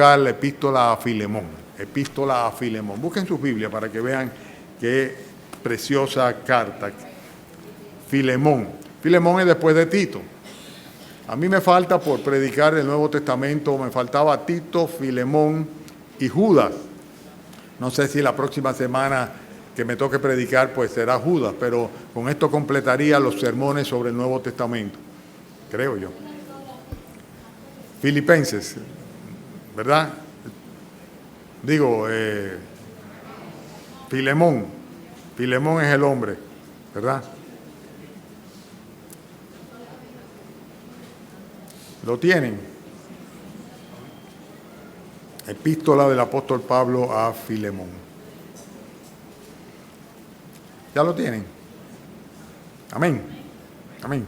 la epístola a Filemón. Epístola a Filemón. Busquen sus Biblias para que vean qué preciosa carta. Filemón. Filemón es después de Tito. A mí me falta por predicar el Nuevo Testamento, me faltaba Tito, Filemón y Judas. No sé si la próxima semana que me toque predicar pues será Judas, pero con esto completaría los sermones sobre el Nuevo Testamento, creo yo. Filipenses, ¿verdad? Digo, Filemón. Filemón es el hombre, ¿verdad? ¿Lo tienen? Epístola del apóstol Pablo a Filemón. ¿Ya lo tienen? Amén. Amén.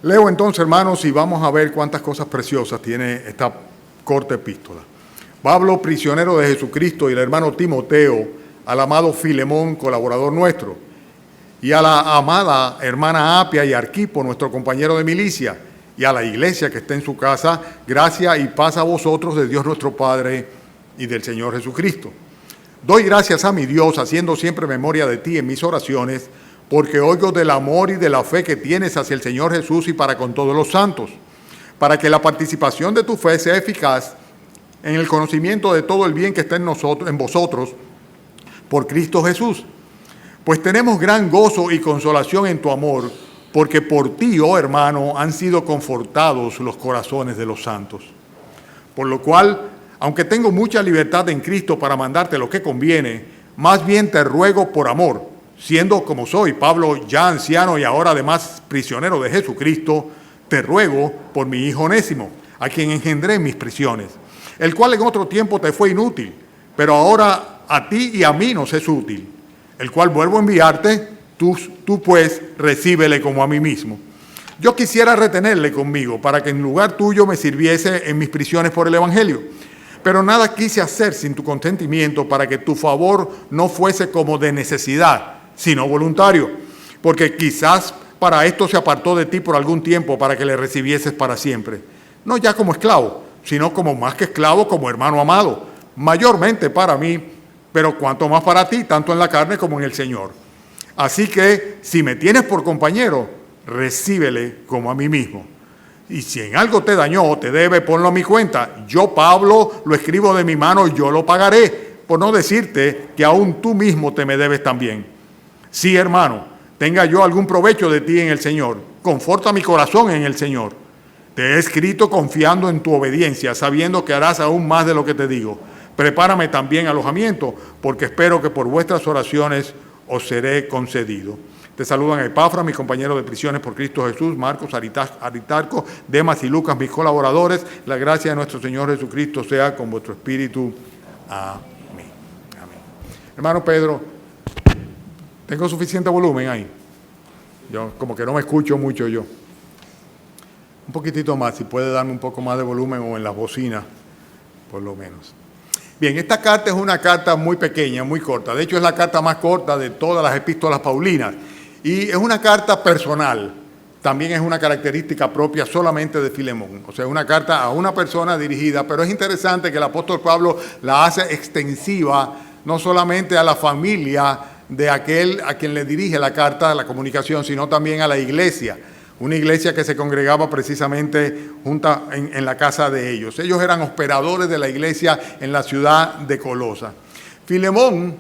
Leo entonces, hermanos, y vamos a ver cuántas cosas preciosas tiene esta corta epístola. Pablo, prisionero de Jesucristo, y el hermano Timoteo, al amado Filemón, colaborador nuestro, y a la amada hermana Apia y Arquipo, nuestro compañero de milicia, y a la iglesia que está en su casa, gracia y paz a vosotros de Dios nuestro Padre y del Señor Jesucristo. Doy gracias a mi Dios, haciendo siempre memoria de ti en mis oraciones, porque oigo del amor y de la fe que tienes hacia el Señor Jesús y para con todos los santos, para que la participación de tu fe sea eficaz en el conocimiento de todo el bien que está en nosotros, en vosotros, por Cristo Jesús. Pues tenemos gran gozo y consolación en tu amor, porque por ti, oh hermano, han sido confortados los corazones de los santos. Por lo cual, aunque tengo mucha libertad en Cristo para mandarte lo que conviene, más bien te ruego por amor, siendo como soy, Pablo, ya anciano y ahora además prisionero de Jesucristo, te ruego por mi hijo Onésimo, a quien engendré en mis prisiones, el cual en otro tiempo te fue inútil, pero ahora a ti y a mí nos es útil, el cual vuelvo a enviarte. Tú pues recíbele como a mí mismo. Yo quisiera retenerle conmigo para que en lugar tuyo me sirviese en mis prisiones por el Evangelio. Pero nada quise hacer sin tu consentimiento para que tu favor no fuese como de necesidad, sino voluntario. Porque quizás para esto se apartó de ti por algún tiempo para que le recibieses para siempre. No ya como esclavo, sino como más que esclavo, como hermano amado. Mayormente para mí, pero cuanto más para ti, tanto en la carne como en el Señor. Así que, si me tienes por compañero, recíbele como a mí mismo. Y si en algo te dañó o te debe, ponlo a mi cuenta. Yo, Pablo, lo escribo de mi mano y yo lo pagaré, por no decirte que aún tú mismo te me debes también. Sí, hermano, tenga yo algún provecho de ti en el Señor. Conforta mi corazón en el Señor. Te he escrito confiando en tu obediencia, sabiendo que harás aún más de lo que te digo. Prepárame también alojamiento, porque espero que por vuestras oraciones os seré concedido. Te saludan Epafra, mis compañeros de prisiones por Cristo Jesús, Marcos, Aristarco, Demas y Lucas, mis colaboradores. La gracia de nuestro Señor Jesucristo sea con vuestro espíritu. Amén. Amén. Hermano Pedro, ¿tengo suficiente volumen ahí? Yo como que no me escucho mucho yo. Un poquitito más, si puede darme un poco más de volumen o en las bocinas, por lo menos. Bien, esta carta es una carta muy pequeña, muy corta. De hecho, es la carta más corta de todas las epístolas paulinas. Y es una carta personal. También es una característica propia solamente de Filemón. O sea, es una carta a una persona dirigida, pero es interesante que el apóstol Pablo la hace extensiva, no solamente a la familia de aquel a quien le dirige la carta, la comunicación, sino también a la iglesia. Una iglesia que se congregaba precisamente junta en la casa de ellos. Ellos eran hospedadores de la iglesia en la ciudad de Colosa. Filemón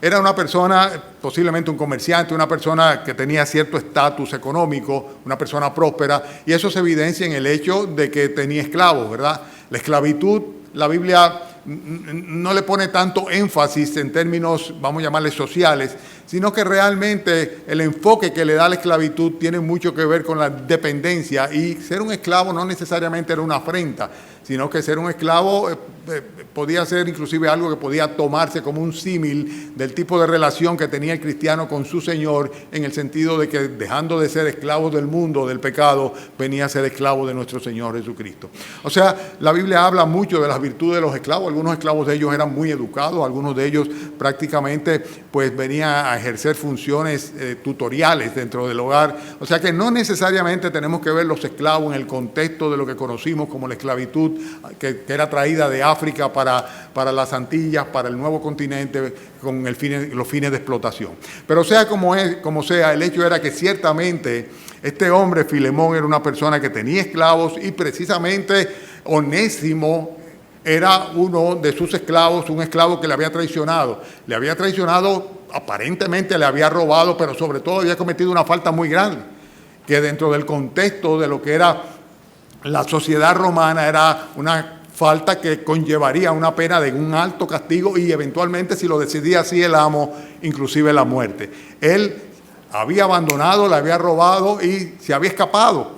era una persona, posiblemente un comerciante, una persona que tenía cierto estatus económico, una persona próspera, y eso se evidencia en el hecho de que tenía esclavos, ¿verdad? La esclavitud, la Biblia no le pone tanto énfasis en términos, vamos a llamarles sociales, sino que realmente el enfoque que le da la esclavitud tiene mucho que ver con la dependencia, y ser un esclavo no necesariamente era una afrenta, sino que ser un esclavo podía ser inclusive algo que podía tomarse como un símil del tipo de relación que tenía el cristiano con su Señor, en el sentido de que dejando de ser esclavo del mundo, del pecado, venía a ser esclavo de nuestro Señor Jesucristo. O sea, la Biblia habla mucho de las virtudes de los esclavos. Algunos esclavos de ellos eran muy educados, algunos de ellos prácticamente pues venían a ejercer funciones tutoriales dentro del hogar. O sea que no necesariamente tenemos que ver los esclavos en el contexto de lo que conocimos como la esclavitud que era traída de África para las Antillas, para el nuevo continente, con los fines de explotación. Pero sea como sea, el hecho era que ciertamente este hombre, Filemón, era una persona que tenía esclavos y precisamente Onésimo era uno de sus esclavos, un esclavo que le había traicionado. Le había traicionado, aparentemente le había robado, pero sobre todo había cometido una falta muy grande, que dentro del contexto de lo que era la sociedad romana era una falta que conllevaría una pena de un alto castigo y eventualmente, si lo decidía así el amo, inclusive la muerte. Él había abandonado, le había robado y se había escapado.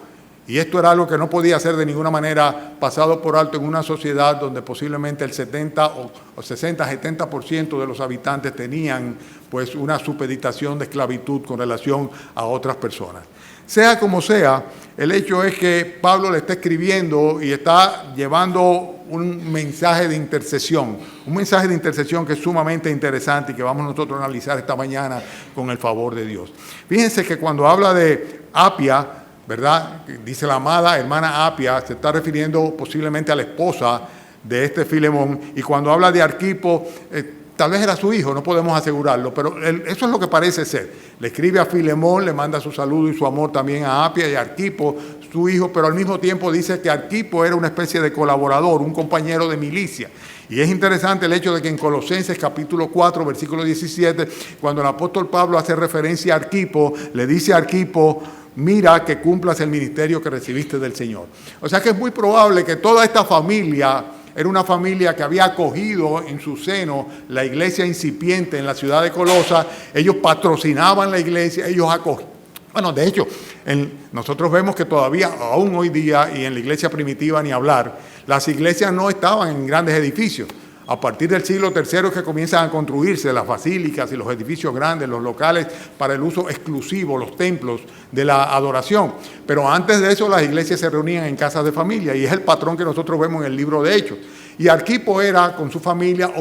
Y esto era algo que no podía ser de ninguna manera pasado por alto en una sociedad donde posiblemente el 70 o 60-70% de los habitantes tenían pues una supeditación de esclavitud con relación a otras personas. Sea como sea, el hecho es que Pablo le está escribiendo y está llevando un mensaje de intercesión que es sumamente interesante y que vamos nosotros a analizar esta mañana con el favor de Dios. Fíjense que cuando habla de Apia, ¿verdad? Dice la amada hermana Apia, se está refiriendo posiblemente a la esposa de este Filemón, y cuando habla de Arquipo, tal vez era su hijo, no podemos asegurarlo, pero eso es lo que parece ser. Le escribe a Filemón, le manda su saludo y su amor también a Apia y a Arquipo, su hijo, pero al mismo tiempo dice que Arquipo era una especie de colaborador, un compañero de milicia. Y es interesante el hecho de que en Colosenses capítulo 4, versículo 17, cuando el apóstol Pablo hace referencia a Arquipo, le dice a Arquipo: mira que cumplas el ministerio que recibiste del Señor. O sea que es muy probable que toda esta familia era una familia que había acogido en su seno la iglesia incipiente en la ciudad de Colosa. Ellos patrocinaban la iglesia, ellos acogían. Bueno, de hecho, nosotros vemos que todavía, aún hoy día, y en la iglesia primitiva ni hablar, las iglesias no estaban en grandes edificios. A partir del siglo III es que comienzan a construirse las basílicas y los edificios grandes, los locales para el uso exclusivo, los templos de la adoración. Pero antes de eso las iglesias se reunían en casas de familia y es el patrón que nosotros vemos en el libro de Hechos. Y Arquipo era con su familia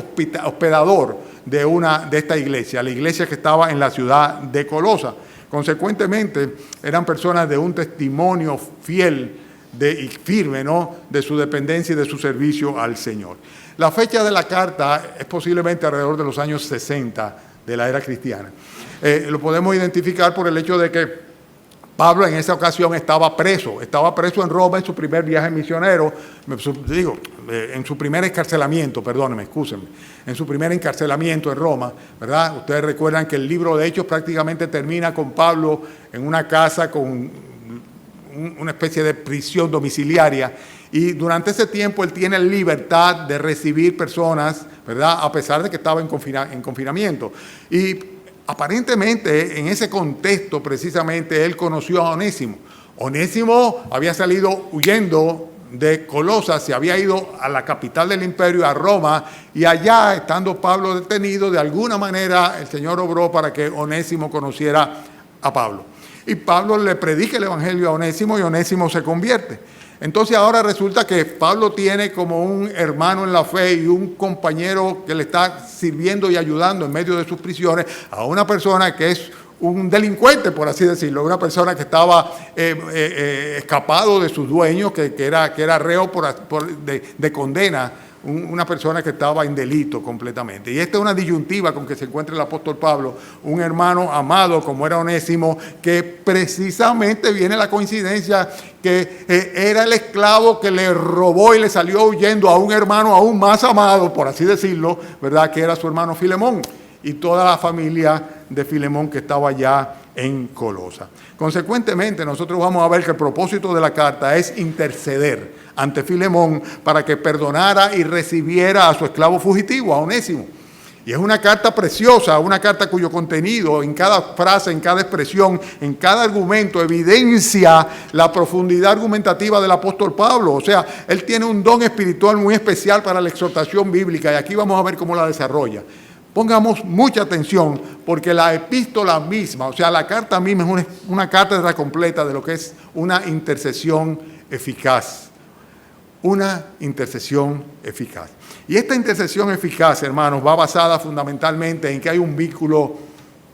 hospedador de esta iglesia, la iglesia que estaba en la ciudad de Colosa. Consecuentemente eran personas de un testimonio fiel y firme, ¿no?, de su dependencia y de su servicio al Señor. La fecha de la carta es posiblemente alrededor de los años 60 de la era cristiana. Lo podemos identificar por el hecho de que Pablo en esa ocasión estaba preso en Roma en su primer viaje misionero, en su primer encarcelamiento, en su primer encarcelamiento en Roma, ¿verdad? Ustedes recuerdan que el libro de Hechos prácticamente termina con Pablo en una casa con una especie de prisión domiciliaria, y durante ese tiempo él tiene libertad de recibir personas, ¿verdad?, a pesar de que estaba en confinamiento. Y aparentemente en ese contexto precisamente él conoció a Onésimo. Onésimo había salido huyendo de Colosas, se había ido a la capital del imperio, a Roma, y allá, estando Pablo detenido, de alguna manera el Señor obró para que Onésimo conociera a Pablo. Y Pablo le predica el evangelio a Onésimo y Onésimo se convierte. Entonces ahora resulta que Pablo tiene como un hermano en la fe y un compañero que le está sirviendo y ayudando en medio de sus prisiones a una persona que es un delincuente, por así decirlo, una persona que estaba escapado de sus dueños, que era reo de condena, una persona que estaba en delito completamente. Y esta es una disyuntiva con que se encuentra el apóstol Pablo, un hermano amado como era Onésimo, que precisamente viene la coincidencia que era el esclavo que le robó y le salió huyendo a un hermano aún más amado, por así decirlo, ¿verdad?, que era su hermano Filemón y toda la familia de Filemón que estaba allá en Colosa. Consecuentemente, nosotros vamos a ver que el propósito de la carta es interceder ante Filemón para que perdonara y recibiera a su esclavo fugitivo, a Onésimo. Y es una carta preciosa, una carta cuyo contenido, en cada frase, en cada expresión, en cada argumento, evidencia la profundidad argumentativa del apóstol Pablo. O sea, él tiene un don espiritual muy especial para la exhortación bíblica, y aquí vamos a ver cómo la desarrolla. Pongamos mucha atención, porque la epístola misma, o sea, la carta misma es una cátedra completa de lo que es una intercesión eficaz. Una intercesión eficaz. Y esta intercesión eficaz, hermanos, va basada fundamentalmente en que hay un vínculo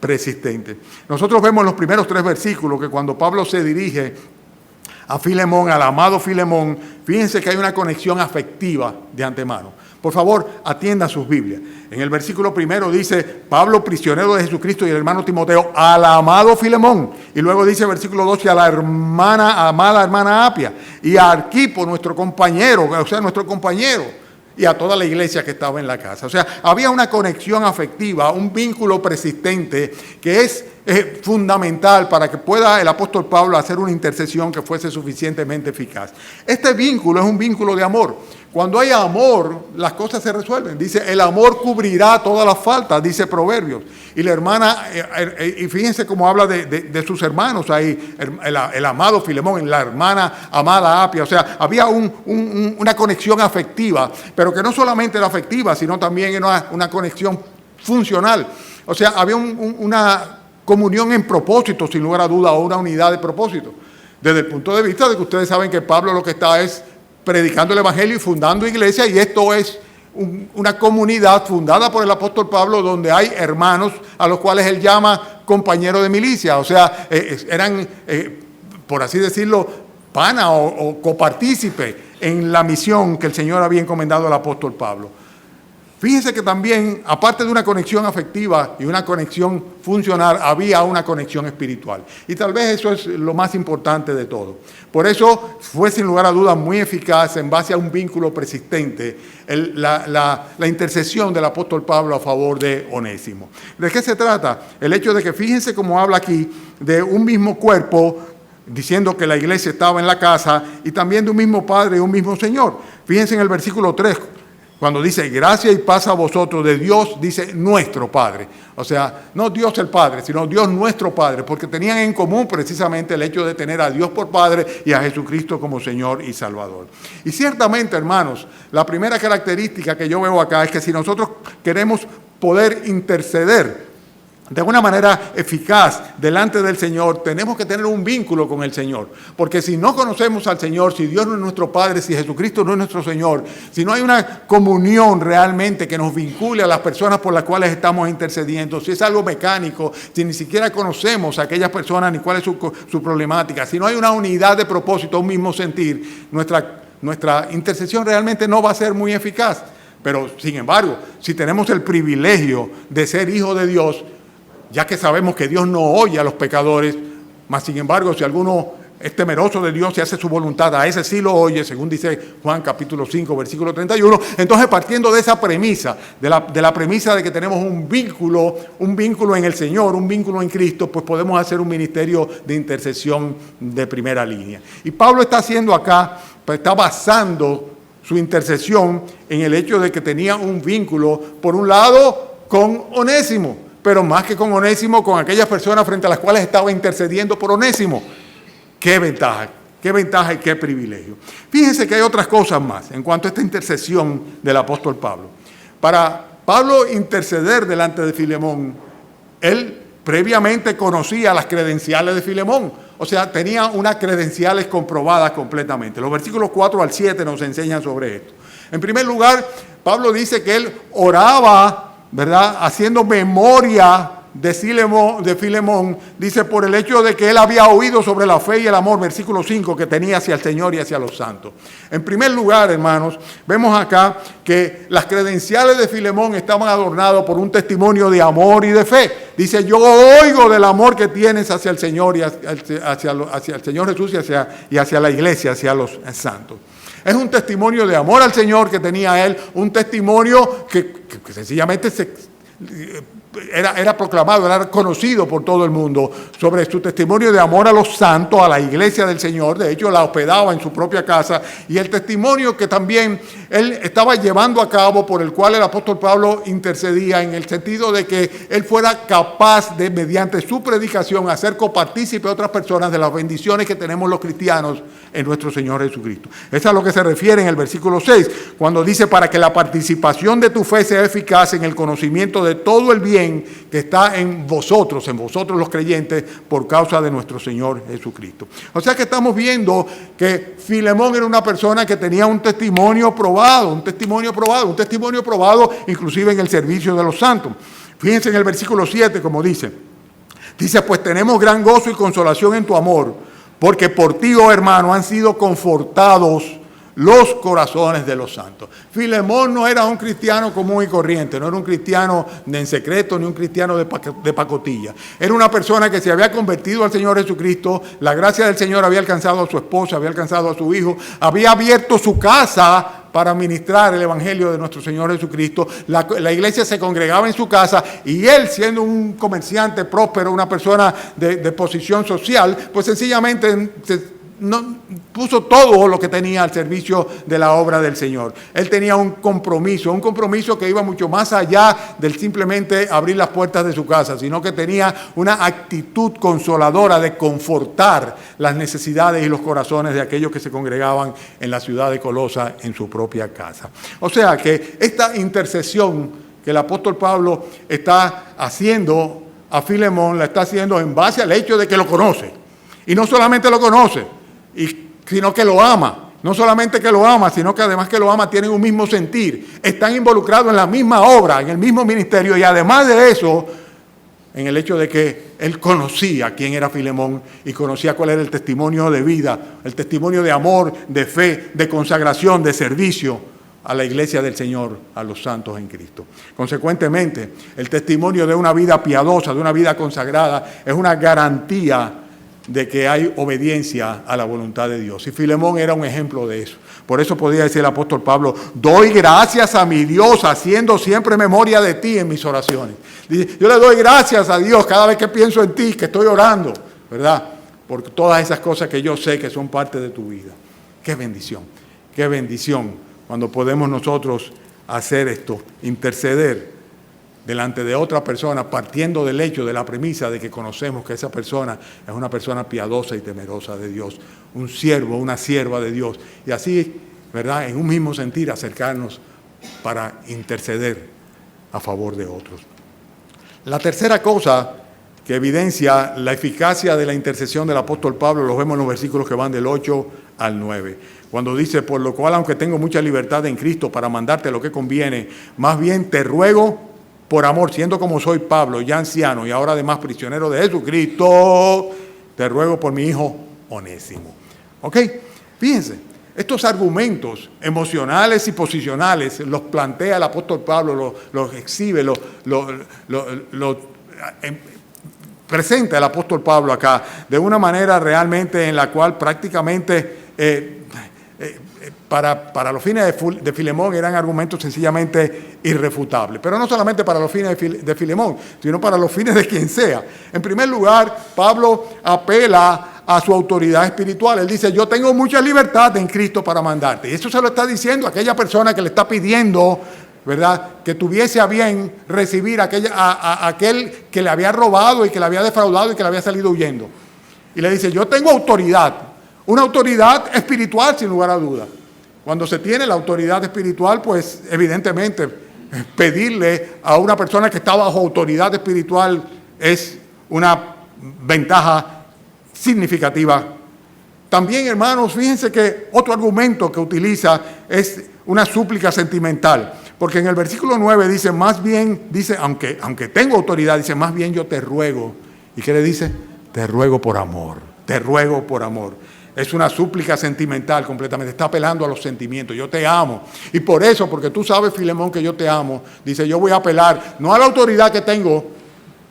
persistente. Nosotros vemos en los primeros 3 versículos que cuando Pablo se dirige a Filemón, al amado Filemón. Fíjense que hay una conexión afectiva de antemano. Por favor, atiendan sus Biblias. En el versículo primero dice, Pablo, prisionero de Jesucristo, y el hermano Timoteo, al amado Filemón. Y luego dice, versículo 12, a la amada hermana Apia, y a Arquipo, nuestro compañero, y a toda la iglesia que estaba en la casa. O sea, había una conexión afectiva, un vínculo persistente que es fundamental para que pueda el apóstol Pablo hacer una intercesión que fuese suficientemente eficaz. Este vínculo es un vínculo de amor. Cuando hay amor, las cosas se resuelven. Dice, el amor cubrirá todas las faltas, dice Proverbios. Y la hermana, y fíjense cómo habla de sus hermanos ahí, el amado Filemón, la hermana amada Apia. O sea, había una conexión afectiva, pero que no solamente era afectiva, sino también era una conexión funcional. O sea, había una comunión en propósito, sin lugar a duda, o una unidad de propósito. Desde el punto de vista de que ustedes saben que Pablo lo que está es predicando el evangelio y fundando iglesia, y esto es una comunidad fundada por el apóstol Pablo donde hay hermanos a los cuales él llama compañeros de milicia, o sea, eran, por así decirlo, pana o copartícipe en la misión que el Señor había encomendado al apóstol Pablo. Fíjense que también, aparte de una conexión afectiva y una conexión funcional, había una conexión espiritual. Y tal vez eso es lo más importante de todo. Por eso fue sin lugar a dudas muy eficaz en base a un vínculo persistente la intercesión del apóstol Pablo a favor de Onésimo. ¿De qué se trata? El hecho de que fíjense cómo habla aquí de un mismo cuerpo, diciendo que la iglesia estaba en la casa, y también de un mismo Padre y un mismo Señor. Fíjense en el versículo 3. Cuando dice, gracia y paz a vosotros de Dios, dice nuestro Padre. O sea, no Dios el Padre, sino Dios nuestro Padre, porque tenían en común precisamente el hecho de tener a Dios por Padre y a Jesucristo como Señor y Salvador. Y ciertamente, hermanos, la primera característica que yo veo acá es que si nosotros queremos poder interceder de una manera eficaz delante del Señor, tenemos que tener un vínculo con el Señor. Porque si no conocemos al Señor, si Dios no es nuestro Padre, si Jesucristo no es nuestro Señor, si no hay una comunión realmente que nos vincule a las personas por las cuales estamos intercediendo, si es algo mecánico, si ni siquiera conocemos a aquellas personas ni cuál es su problemática, si no hay una unidad de propósito, un mismo sentir, nuestra intercesión realmente no va a ser muy eficaz. Pero, sin embargo, si tenemos el privilegio de ser hijos de Dios, ya que sabemos que Dios no oye a los pecadores, mas sin embargo, si alguno es temeroso de Dios y hace su voluntad, a ese sí lo oye, según dice Juan capítulo 5, versículo 31. Entonces, partiendo de esa premisa, de la premisa de que tenemos un vínculo en el Señor, un vínculo en Cristo, pues podemos hacer un ministerio de intercesión de primera línea. Y Pablo está haciendo acá, pues está basando su intercesión en el hecho de que tenía un vínculo, por un lado, con Onésimo, pero más que con Onésimo, con aquellas personas frente a las cuales estaba intercediendo por Onésimo. ¡Qué ventaja y qué privilegio! Fíjense que hay otras cosas más en cuanto a esta intercesión del apóstol Pablo. Para Pablo interceder delante de Filemón, él previamente conocía las credenciales de Filemón. O sea, tenía unas credenciales comprobadas completamente. Los versículos 4 al 7 nos enseñan sobre esto. En primer lugar, Pablo dice que él oraba, ¿verdad?, haciendo memoria de Filemón, dice, por el hecho de que él había oído sobre la fe y el amor, versículo 5, que tenía hacia el Señor y hacia los santos. En primer lugar, hermanos, vemos acá que las credenciales de Filemón estaban adornadas por un testimonio de amor y de fe. Dice, yo oigo del amor que tienes hacia el Señor y hacia el Señor Jesús y hacia la iglesia, hacia los santos. Es un testimonio de amor al Señor que tenía él, un testimonio que sencillamente era proclamado, era conocido por todo el mundo, sobre su testimonio de amor a los santos, a la iglesia del Señor. De hecho, la hospedaba en su propia casa, y el testimonio que también él estaba llevando a cabo, por el cual el apóstol Pablo intercedía, en el sentido de que él fuera capaz de, mediante su predicación, hacer copartícipe a otras personas de las bendiciones que tenemos los cristianos en nuestro Señor Jesucristo. Eso es a lo que se refiere en el versículo 6, cuando dice, para que la participación de tu fe sea eficaz en el conocimiento de todo el bien que está en vosotros los creyentes, por causa de nuestro Señor Jesucristo. O sea que estamos viendo que Filemón era una persona que tenía un testimonio probado inclusive en el servicio de los santos. Fíjense en el versículo 7 como dice, pues tenemos gran gozo y consolación en tu amor, porque por ti, oh hermano, han sido confortados los corazones de los santos. Filemón no era un cristiano común y corriente, no era un cristiano de en secreto, ni un cristiano de pacotilla. Era una persona que se había convertido al Señor Jesucristo, la gracia del Señor había alcanzado a su esposa, había alcanzado a su hijo, había abierto su casa para ministrar el Evangelio de nuestro Señor Jesucristo. La iglesia se congregaba en su casa y él, siendo un comerciante próspero, una persona de posición social, pues sencillamente puso todo lo que tenía al servicio de la obra del Señor. Él tenía un compromiso que iba mucho más allá del simplemente abrir las puertas de su casa, sino que tenía una actitud consoladora de confortar las necesidades y los corazones de aquellos que se congregaban en la ciudad de Colosa en su propia casa. O sea que esta intercesión que el apóstol Pablo está haciendo a Filemón, la está haciendo en base al hecho de que lo conoce. Y no solamente lo conoce, sino que lo ama. No solamente que lo ama, sino que además que lo ama, tienen un mismo sentir. Están involucrados en la misma obra, en el mismo ministerio, y además de eso, en el hecho de que él conocía quién era Filemón y conocía cuál era el testimonio de vida, el testimonio de amor, de fe, de consagración, de servicio a la iglesia del Señor, a los santos en Cristo. Consecuentemente, el testimonio de una vida piadosa, de una vida consagrada, es una garantía de que hay obediencia a la voluntad de Dios. Y Filemón era un ejemplo de eso. Por eso podía decir el apóstol Pablo: doy gracias a mi Dios, haciendo siempre memoria de ti en mis oraciones. Dice, yo le doy gracias a Dios cada vez que pienso en ti, que estoy orando, ¿verdad? Por todas esas cosas que yo sé que son parte de tu vida. Qué bendición cuando podemos nosotros hacer esto, interceder delante de otra persona, partiendo del hecho, de la premisa de que conocemos que esa persona es una persona piadosa y temerosa de Dios, un siervo, una sierva de Dios, y así, ¿verdad?, en un mismo sentir acercarnos para interceder a favor de otros. La tercera cosa que evidencia la eficacia de la intercesión del apóstol Pablo, lo vemos en los versículos que van del 8 al 9, cuando dice: por lo cual, aunque tengo mucha libertad en Cristo para mandarte lo que conviene, más bien te ruego por amor, siendo como soy Pablo, ya anciano y ahora además prisionero de Jesucristo, te ruego por mi hijo Onésimo. ¿Ok? Fíjense, estos argumentos emocionales y posicionales los plantea el apóstol Pablo, los exhibe, presenta el apóstol Pablo acá de una manera realmente en la cual prácticamente para los fines de Filemón eran argumentos sencillamente irrefutables. Pero no solamente para los fines de Filemón, sino para los fines de quien sea. En primer lugar, Pablo apela a su autoridad espiritual. Él dice: yo tengo mucha libertad en Cristo para mandarte. Y eso se lo está diciendo a aquella persona que le está pidiendo, ¿verdad?, que tuviese a bien recibir a aquel que le había robado y que le había defraudado y que le había salido huyendo. Y le dice: yo tengo autoridad, una autoridad espiritual sin lugar a dudas. Cuando se tiene la autoridad espiritual, pues evidentemente pedirle a una persona que está bajo autoridad espiritual es una ventaja significativa. También, hermanos, fíjense que otro argumento que utiliza es una súplica sentimental. Porque en el versículo 9 dice, más bien, dice, aunque tengo autoridad, dice, más bien yo te ruego. ¿Y qué le dice? Te ruego por amor, te ruego por amor. Es una súplica sentimental completamente, está apelando a los sentimientos. Yo te amo. Y por eso, porque tú sabes, Filemón, que yo te amo, dice, yo voy a apelar, no a la autoridad que tengo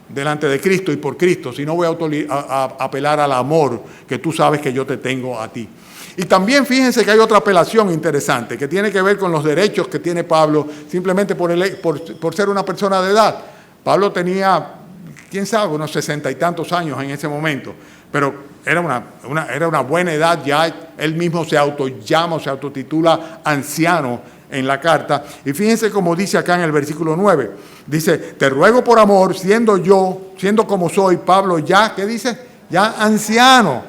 delante de Cristo y por Cristo, sino voy a apelar al amor que tú sabes que yo te tengo a ti. Y también fíjense que hay otra apelación interesante, que tiene que ver con los derechos que tiene Pablo, simplemente por ser una persona de edad. Pablo tenía, quién sabe, unos 60 y tantos años en ese momento, pero era una buena edad ya. Él mismo se autotitula anciano en la carta. Y fíjense cómo dice acá en el versículo 9. Dice, te ruego por amor, siendo como soy, Pablo, ya, ¿qué dice? Ya anciano.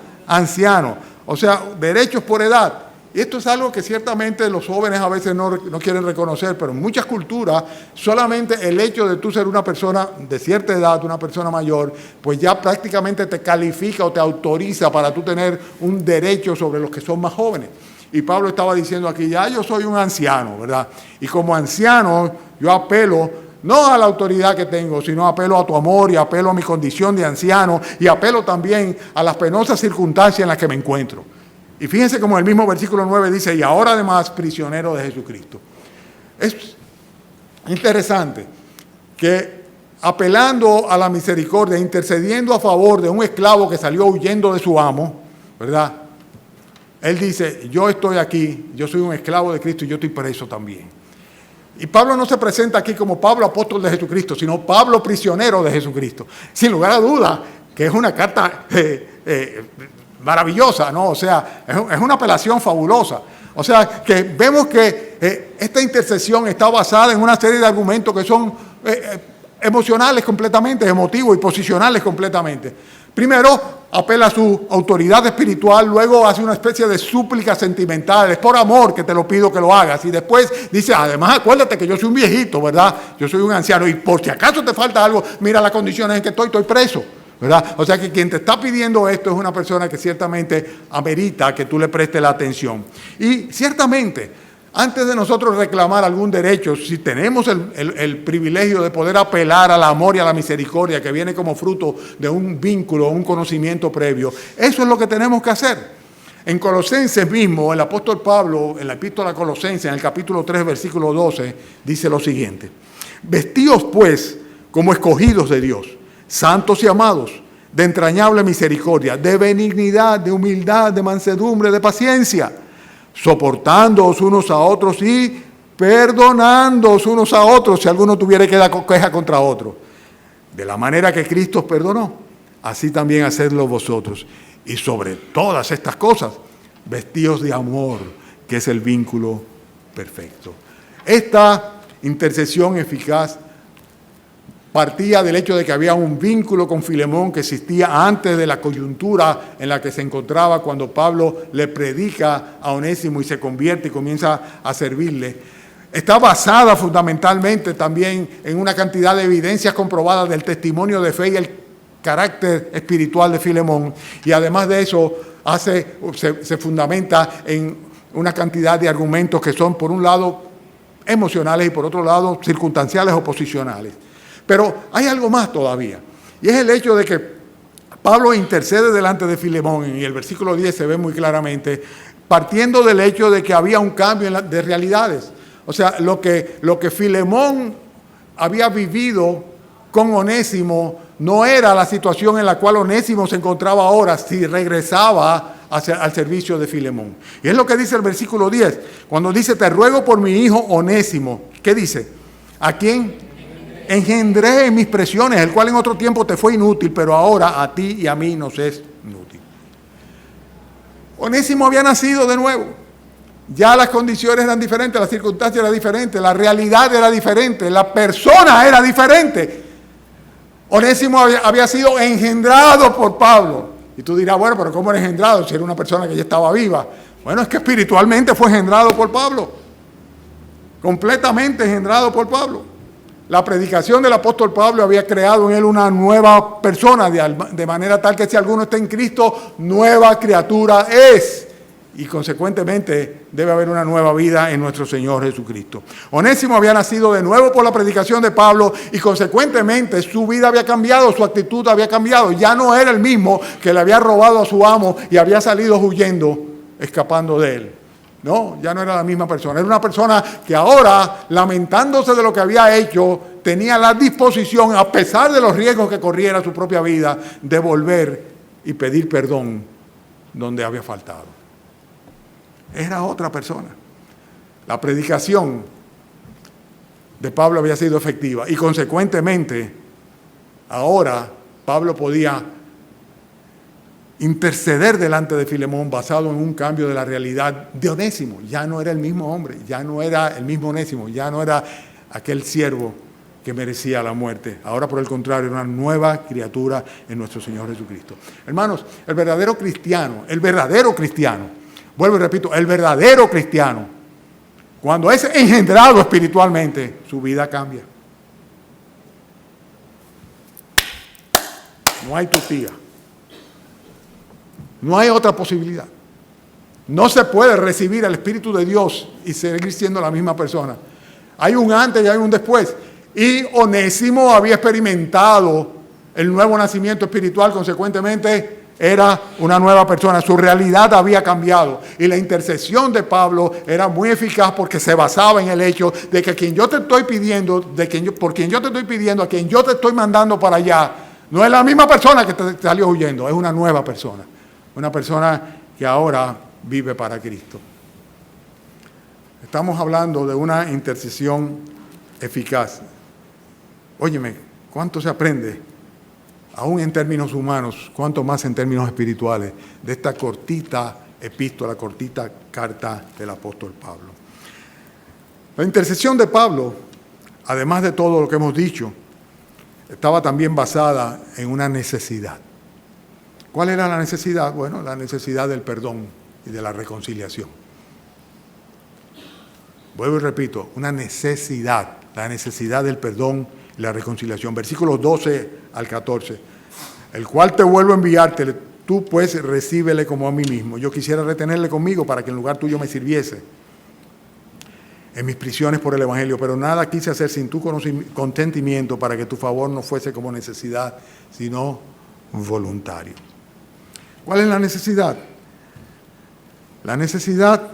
O sea, derechos por edad. Y esto es algo que ciertamente los jóvenes a veces no quieren reconocer, pero en muchas culturas solamente el hecho de tú ser una persona de cierta edad, una persona mayor, pues ya prácticamente te califica o te autoriza para tú tener un derecho sobre los que son más jóvenes. Y Pablo estaba diciendo aquí, ya yo soy un anciano, ¿verdad? Y como anciano yo apelo no a la autoridad que tengo, sino apelo a tu amor y apelo a mi condición de anciano y apelo también a las penosas circunstancias en las que me encuentro. Y fíjense como el mismo versículo 9 dice, y ahora además prisionero de Jesucristo. Es interesante que apelando a la misericordia, intercediendo a favor de un esclavo que salió huyendo de su amo, ¿verdad? Él dice, yo estoy aquí, yo soy un esclavo de Cristo y yo estoy preso también. Y Pablo no se presenta aquí como Pablo apóstol de Jesucristo, sino Pablo prisionero de Jesucristo. Sin lugar a duda que es una carta maravillosa, ¿no? O sea, es una apelación fabulosa. O sea, que vemos que esta intercesión está basada en una serie de argumentos que son emocionales completamente, emotivos y posicionales completamente. Primero, apela a su autoridad espiritual, luego hace una especie de súplica sentimental, es por amor que te lo pido que lo hagas. Y después dice, además acuérdate que yo soy un viejito, ¿verdad? Yo soy un anciano y por si acaso te falta algo, mira las condiciones en que estoy preso, ¿verdad? O sea que quien te está pidiendo esto es una persona que ciertamente amerita que tú le prestes la atención. Y ciertamente, antes de nosotros reclamar algún derecho, si tenemos el privilegio de poder apelar al amor y a la misericordia que viene como fruto de un vínculo, un conocimiento previo, eso es lo que tenemos que hacer. En Colosenses mismo, el apóstol Pablo, en la epístola a Colosenses, en el capítulo 3, versículo 12, dice lo siguiente: vestíos pues como escogidos de Dios, santos y amados, de entrañable misericordia, de benignidad, de humildad, de mansedumbre, de paciencia, soportándoos unos a otros y perdonándoos unos a otros si alguno tuviera queja contra otro. De la manera que Cristo os perdonó, así también hacedlo vosotros. Y sobre todas estas cosas, vestíos de amor, que es el vínculo perfecto. Esta intercesión eficaz partía del hecho de que había un vínculo con Filemón que existía antes de la coyuntura en la que se encontraba cuando Pablo le predica a Onésimo y se convierte y comienza a servirle. Está basada fundamentalmente también en una cantidad de evidencias comprobadas del testimonio de fe y el carácter espiritual de Filemón. Y además de eso, se fundamenta en una cantidad de argumentos que son, por un lado, emocionales y por otro lado, circunstanciales o posicionales. Pero hay algo más todavía, y es el hecho de que Pablo intercede delante de Filemón, y el versículo 10 se ve muy claramente, partiendo del hecho de que había un cambio de realidades. O sea, lo que Filemón había vivido con Onésimo no era la situación en la cual Onésimo se encontraba ahora si regresaba al servicio de Filemón. Y es lo que dice el versículo 10, cuando dice, te ruego por mi hijo Onésimo. ¿Qué dice? ¿A quién engendré en mis presiones, el cual en otro tiempo te fue inútil, pero ahora a ti y a mí nos es inútil? Onésimo había nacido de nuevo. Ya las condiciones eran diferentes, las circunstancias eran diferentes, la realidad era diferente, la persona era diferente. Onésimo había sido engendrado por Pablo. Y tú dirás, bueno, pero ¿cómo era engendrado si era una persona que ya estaba viva? Bueno, es que espiritualmente fue engendrado por Pablo. Completamente engendrado por Pablo. La predicación del apóstol Pablo había creado en él una nueva persona, de manera tal que si alguno está en Cristo, nueva criatura es. Y consecuentemente debe haber una nueva vida en nuestro Señor Jesucristo. Onésimo había nacido de nuevo por la predicación de Pablo y consecuentemente su vida había cambiado, su actitud había cambiado. Ya no era el mismo que le había robado a su amo y había salido huyendo, escapando de él. No, ya no era la misma persona. Era una persona que ahora, lamentándose de lo que había hecho, tenía la disposición, a pesar de los riesgos que corriera su propia vida, de volver y pedir perdón donde había faltado. Era otra persona. La predicación de Pablo había sido efectiva y consecuentemente ahora Pablo podía interceder delante de Filemón basado en un cambio de la realidad de Onésimo. Ya no era el mismo hombre, ya no era el mismo Onésimo, ya no era aquel siervo que merecía la muerte. Ahora, por el contrario, era una nueva criatura en nuestro Señor Jesucristo. Hermanos, el verdadero cristiano, vuelvo y repito, el verdadero cristiano, cuando es engendrado espiritualmente, su vida cambia. No hay tutía. No hay otra posibilidad. No se puede recibir el Espíritu de Dios y seguir siendo la misma persona. Hay un antes y hay un después. Y Onésimo había experimentado el nuevo nacimiento espiritual, consecuentemente era una nueva persona, su realidad había cambiado. Y la intercesión de Pablo era muy eficaz porque se basaba en el hecho de que quien yo te estoy pidiendo, por quien yo te estoy pidiendo, a quien yo te estoy mandando para allá, no es la misma persona que te salió huyendo, es una nueva persona. Una persona que ahora vive para Cristo. Estamos hablando de una intercesión eficaz. Óyeme, ¿cuánto se aprende? Aún en términos humanos, cuánto más en términos espirituales, de esta cortita epístola, cortita carta del apóstol Pablo. La intercesión de Pablo, además de todo lo que hemos dicho, estaba también basada en una necesidad. ¿Cuál era la necesidad? Bueno, la necesidad del perdón y de la reconciliación. Vuelvo y repito, una necesidad, la necesidad del perdón y la reconciliación. Versículos 12 al 14. El cual te vuelvo a enviarte, tú pues recíbele como a mí mismo. Yo quisiera retenerle conmigo para que en lugar tuyo me sirviese en mis prisiones por el Evangelio, pero nada quise hacer sin tu consentimiento para que tu favor no fuese como necesidad, sino voluntario. ¿Cuál es la necesidad? La necesidad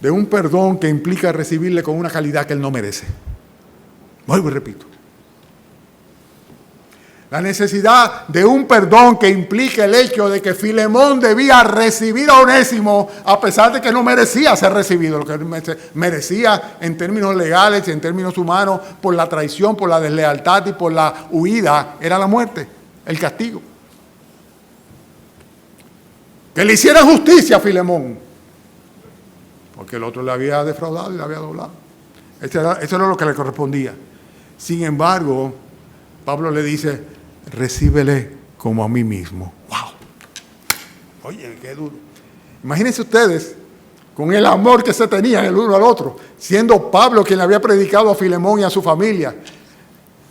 de un perdón que implica recibirle con una calidad que él no merece. Vuelvo y repito. La necesidad de un perdón que implica el hecho de que Filemón debía recibir a Onésimo a pesar de que no merecía ser recibido, lo que merecía en términos legales, en términos humanos, por la traición, por la deslealtad y por la huida, era la muerte, el castigo. Que le hiciera justicia a Filemón, porque el otro le había defraudado y le había doblado. Eso era lo que le correspondía. Sin embargo, Pablo le dice, recíbele como a mí mismo. ¡Wow! Oye, qué duro. Imagínense ustedes, con el amor que se tenían el uno al otro, siendo Pablo quien le había predicado a Filemón y a su familia,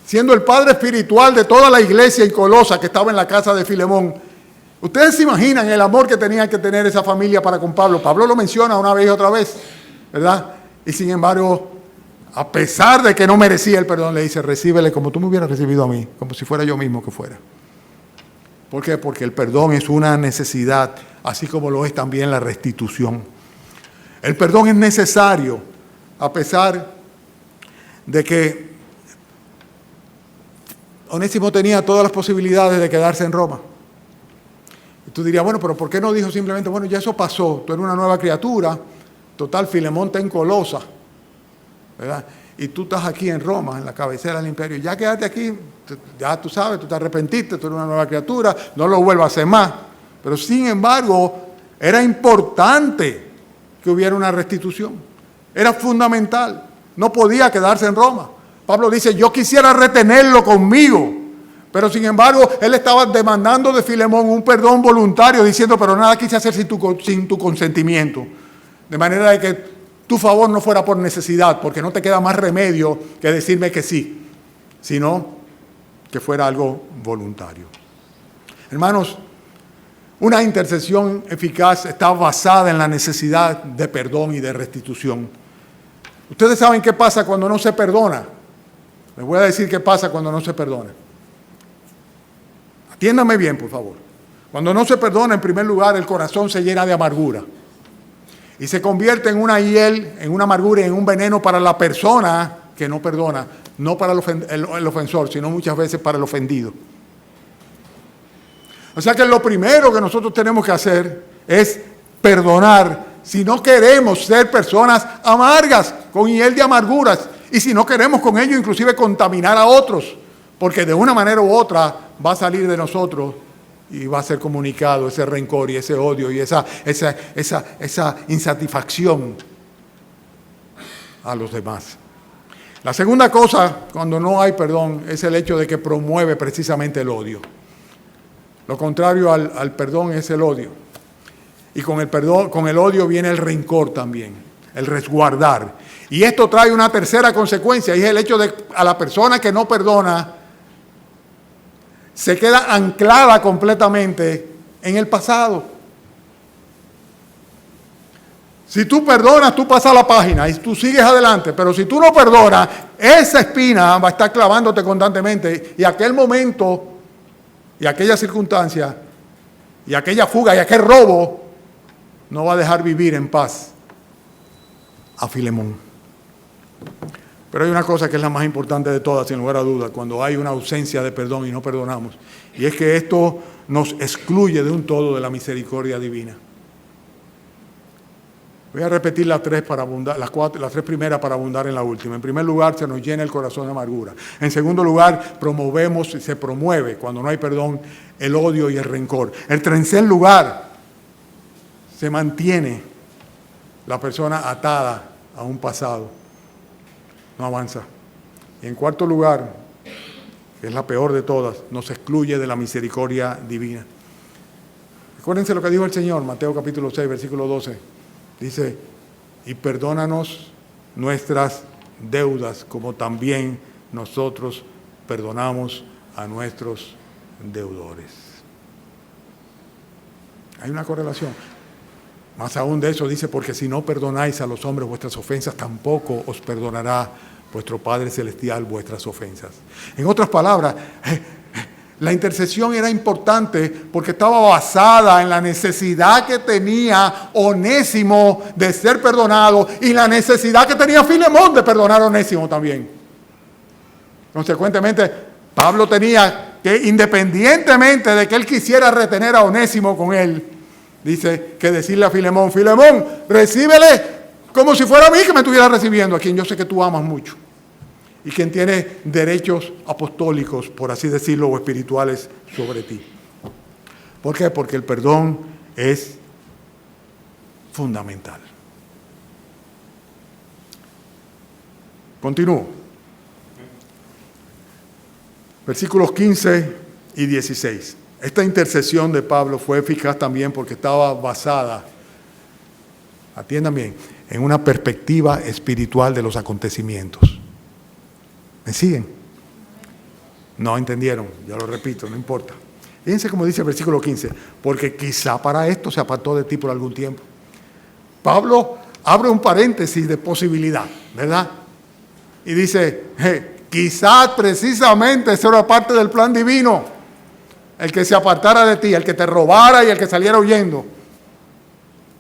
siendo el padre espiritual de toda la iglesia en Colosa que estaba en la casa de Filemón. Ustedes se imaginan el amor que tenía que tener esa familia para con Pablo. Pablo lo menciona una vez y otra vez, ¿verdad? Y sin embargo, a pesar de que no merecía el perdón, le dice, recíbele como tú me hubieras recibido a mí, como si fuera yo mismo que fuera. ¿Por qué? Porque el perdón es una necesidad, así como lo es también la restitución. El perdón es necesario, a pesar de que Onésimo tenía todas las posibilidades de quedarse en Roma. Y tú dirías, bueno, pero ¿por qué no dijo simplemente, bueno, ya eso pasó, tú eres una nueva criatura, total, Filemón está en Colosa, ¿verdad? Y tú estás aquí en Roma, en la cabecera del imperio, ya quédate aquí, ya tú sabes, tú te arrepentiste, tú eres una nueva criatura, no lo vuelvas a hacer más. Pero sin embargo, era importante que hubiera una restitución, era fundamental, no podía quedarse en Roma. Pablo dice, yo quisiera retenerlo conmigo, pero sin embargo, él estaba demandando de Filemón un perdón voluntario, diciendo, pero nada quise hacer sin tu consentimiento, de manera de que tu favor no fuera por necesidad, porque no te queda más remedio que decirme que sí, sino que fuera algo voluntario. Hermanos, una intercesión eficaz está basada en la necesidad de perdón y de restitución. Ustedes saben qué pasa cuando no se perdona. Les voy a decir qué pasa cuando no se perdona. Atiéndame bien, por favor. Cuando no se perdona, en primer lugar, el corazón se llena de amargura. Y se convierte en una hiel, en una amargura y en un veneno para la persona que no perdona. No para el ofensor, sino muchas veces para el ofendido. O sea que lo primero que nosotros tenemos que hacer es perdonar. Si no queremos ser personas amargas, con hiel de amarguras. Y si no queremos con ello inclusive contaminar a otros. Porque de una manera u otra va a salir de nosotros y va a ser comunicado ese rencor y ese odio y esa insatisfacción a los demás. La segunda cosa, cuando no hay perdón, es el hecho de que promueve precisamente el odio. Lo contrario al perdón es el odio. Y con el perdón, con el odio viene el rencor también, el resguardar. Y esto trae una tercera consecuencia, y es el hecho de que a la persona que no perdona se queda anclada completamente en el pasado. Si tú perdonas, tú pasas la página y tú sigues adelante. Pero si tú no perdonas, esa espina va a estar clavándote constantemente. Y aquel momento, y aquella circunstancia, y aquella fuga, y aquel robo, no va a dejar vivir en paz a Filemón. Pero hay una cosa que es la más importante de todas, sin lugar a dudas, cuando hay una ausencia de perdón y no perdonamos. Y es que esto nos excluye de un todo de la misericordia divina. Voy a repetir las tres primeras para abundar en la última. En primer lugar, se nos llena el corazón de amargura. En segundo lugar, promovemos y se promueve, cuando no hay perdón, el odio y el rencor. En tercer lugar, se mantiene la persona atada a un pasado. No avanza. Y en cuarto lugar, que es la peor de todas, nos excluye de la misericordia divina. Recuérdense lo que dijo el Señor, Mateo capítulo 6, versículo 12. Dice, y perdónanos nuestras deudas, como también nosotros perdonamos a nuestros deudores. Hay una correlación. Más aún de eso dice, porque si no perdonáis a los hombres vuestras ofensas, tampoco os perdonará vuestro Padre Celestial vuestras ofensas. En otras palabras, la intercesión era importante porque estaba basada en la necesidad que tenía Onésimo de ser perdonado y la necesidad que tenía Filemón de perdonar a Onésimo también. Consecuentemente, Pablo tenía que, independientemente de que él quisiera retener a Onésimo con él, dice que decirle a Filemón, Filemón, recíbele como si fuera a mí que me estuviera recibiendo, a quien yo sé que tú amas mucho. Y quien tiene derechos apostólicos, por así decirlo, o espirituales sobre ti. ¿Por qué? Porque el perdón es fundamental. Continúo. Versículos 15 y 16. Esta intercesión de Pablo fue eficaz también porque estaba basada, atiendan bien, en una perspectiva espiritual de los acontecimientos. ¿Me siguen? No entendieron, ya lo repito, no importa. Fíjense cómo dice el versículo 15, porque quizá para esto se apartó de ti por algún tiempo. Pablo abre un paréntesis de posibilidad, ¿verdad? Y dice, quizás precisamente eso era parte del plan divino, el que se apartara de ti, el que te robara y el que saliera huyendo.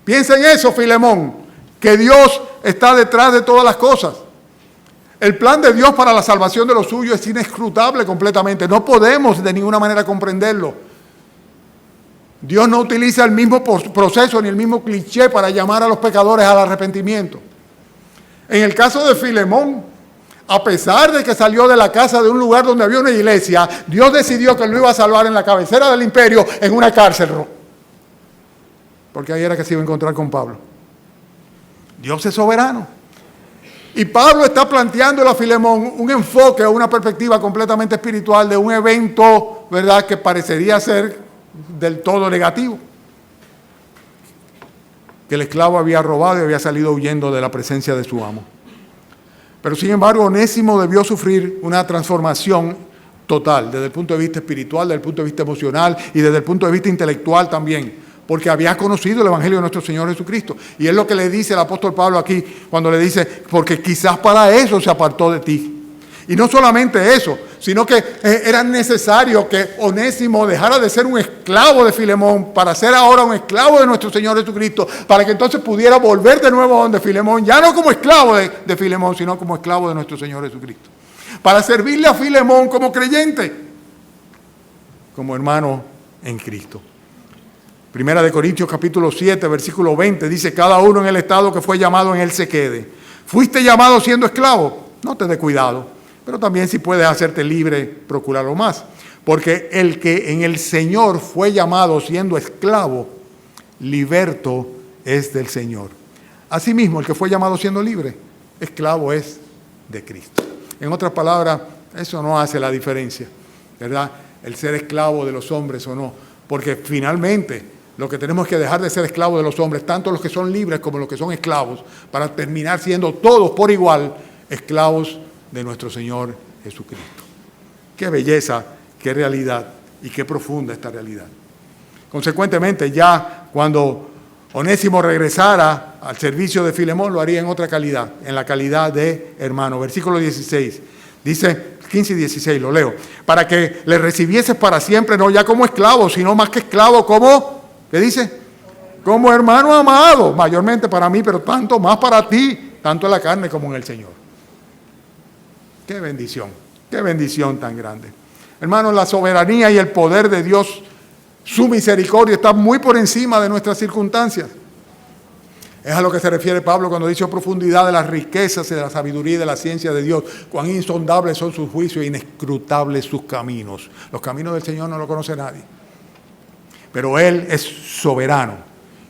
Piensa en eso, Filemón, que Dios está detrás de todas las cosas. El plan de Dios para la salvación de los suyos es inescrutable completamente. No podemos de ninguna manera comprenderlo. Dios no utiliza el mismo proceso ni el mismo cliché para llamar a los pecadores al arrepentimiento. En el caso de Filemón, a pesar de que salió de la casa de un lugar donde había una iglesia, Dios decidió que lo iba a salvar en la cabecera del imperio, en una cárcel. Porque ahí era que se iba a encontrar con Pablo. Dios es soberano. Y Pablo está planteando a Filemón un enfoque o una perspectiva completamente espiritual de un evento, ¿verdad?, que parecería ser del todo negativo. Que el esclavo había robado y había salido huyendo de la presencia de su amo. Pero sin embargo, Onésimo debió sufrir una transformación total, desde el punto de vista espiritual, desde el punto de vista emocional y desde el punto de vista intelectual también. Porque había conocido el Evangelio de nuestro Señor Jesucristo. Y es lo que le dice el apóstol Pablo aquí, cuando le dice, porque quizás para eso se apartó de ti. Y no solamente eso, sino que era necesario que Onésimo dejara de ser un esclavo de Filemón para ser ahora un esclavo de nuestro Señor Jesucristo, para que entonces pudiera volver de nuevo a donde Filemón, ya no como esclavo de Filemón, sino como esclavo de nuestro Señor Jesucristo. Para servirle a Filemón como creyente, como hermano en Cristo. Primera de Corintios capítulo 7, versículo 20, dice, cada uno en el estado que fue llamado en él se quede. ¿Fuiste llamado siendo esclavo? No te dé cuidado, pero también si puedes hacerte libre, procúralo más. Porque el que en el Señor fue llamado siendo esclavo, liberto es del Señor. Asimismo, el que fue llamado siendo libre, esclavo es de Cristo. En otras palabras, eso no hace la diferencia, ¿verdad? El ser esclavo de los hombres o no, porque finalmente lo que tenemos que dejar de ser esclavos de los hombres, tanto los que son libres como los que son esclavos, para terminar siendo todos por igual esclavos de nuestro Señor Jesucristo. Qué belleza, qué realidad y qué profunda esta realidad. Consecuentemente, ya cuando Onésimo regresara al servicio de Filemón, lo haría en otra calidad, en la calidad de hermano. Versículo 16, dice 15 y 16, lo leo. Para que le recibieses para siempre, no ya como esclavo, sino más que esclavo, como, ¿qué dice? Como hermano amado, mayormente para mí, pero tanto más para ti, tanto en la carne como en el Señor. Qué bendición tan grande. Hermanos, la soberanía y el poder de Dios, su misericordia está muy por encima de nuestras circunstancias. Es a lo que se refiere Pablo cuando dice: profundidad de las riquezas y de la sabiduría y de la ciencia de Dios, cuán insondables son sus juicios e inescrutables sus caminos. Los caminos del Señor no lo conoce nadie. Pero Él es soberano,